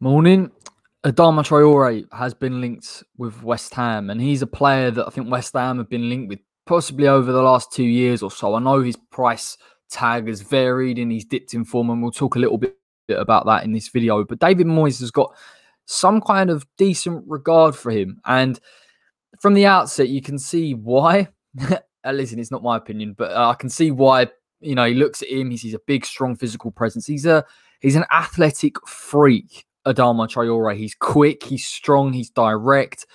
Morning. Adama Traore has been linked with West Ham, and he's a player that I think West Ham have been linked with possibly over the last 2 years or so. I know his price tag has varied and he's dipped in form, and we'll talk a little bit about that in this video. But David Moyes has got some kind of decent regard for him, and from the outset, you can see why. Listen, it's not my opinion, but I can see why. You know, he looks at him. He sees a big, strong physical presence. He's an athletic freak. Adama Traore. He's quick, he's strong, he's direct.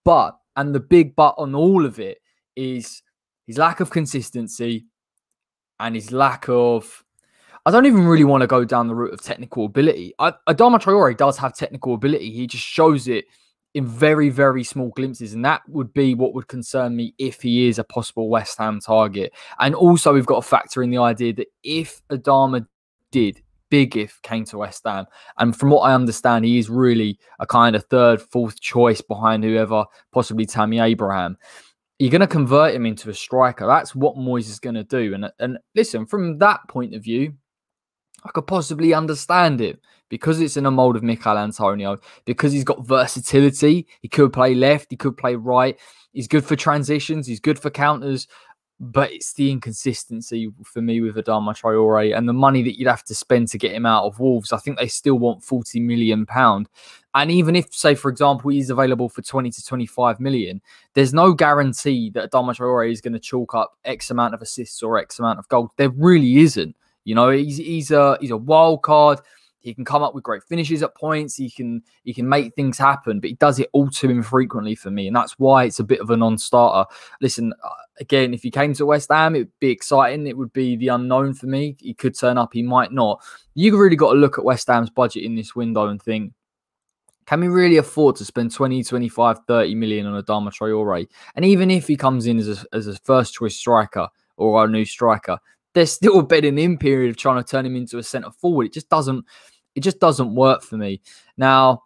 But, and the big but on all of it is his lack of consistency and his lack of... I don't even really want to go down the route of technical ability. Adama Traore does have technical ability. He just shows it in very, very small glimpses. And that would be what would concern me if he is a possible West Ham target. And also we've got to factor in the idea that if Adama did, big if, came to West Ham, and from what I understand, he is really a kind of third, fourth choice behind whoever, possibly Tammy Abraham. You're going to convert him into a striker. That's what Moyes is going to do. And listen, from that point of view, I could possibly understand it because it's in a mould of Mikel Antonio, because he's got versatility. He could play left, he could play right. He's good for transitions, he's good for counters. But it's the inconsistency for me with Adama Traore and the money that you'd have to spend to get him out of Wolves. I think they still want £40 million. And even if, say, for example, he's available for 20 to 25 million, there's no guarantee that Adama Traore is going to chalk up X amount of assists or X amount of goals. There really isn't. You know, he's a wild card. He can come up with great finishes at points. He can make things happen, but he does it all too infrequently for me. And that's why it's a bit of a non-starter. Listen, again, if he came to West Ham, it would be exciting. It would be the unknown for me. He could turn up, he might not. You really got to look at West Ham's budget in this window and think, can we really afford to spend 20, 25, 30 million on Adama Traore? And even if he comes in as a first choice striker or our new striker, there's still a bedding in period of trying to turn him into a centre forward. It just doesn't work for me. Now,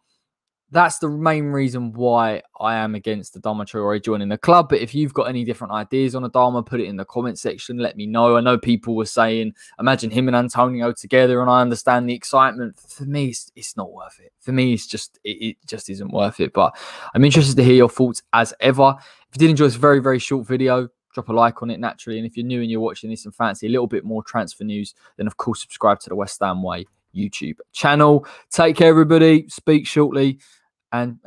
that's the main reason why I am against Adama Traore joining the club. But if you've got any different ideas on Adama, put it in the comment section. Let me know. I know people were saying, imagine him and Antonio together, and I understand the excitement. For me, it's not worth it. For me, it just isn't worth it. But I'm interested to hear your thoughts as ever. If you did enjoy this very, very short video, drop a like on it naturally. And if you're new and you're watching this and fancy a little bit more transfer news, then of course subscribe to the West Ham Way YouTube channel. Take care, everybody. Speak shortly. And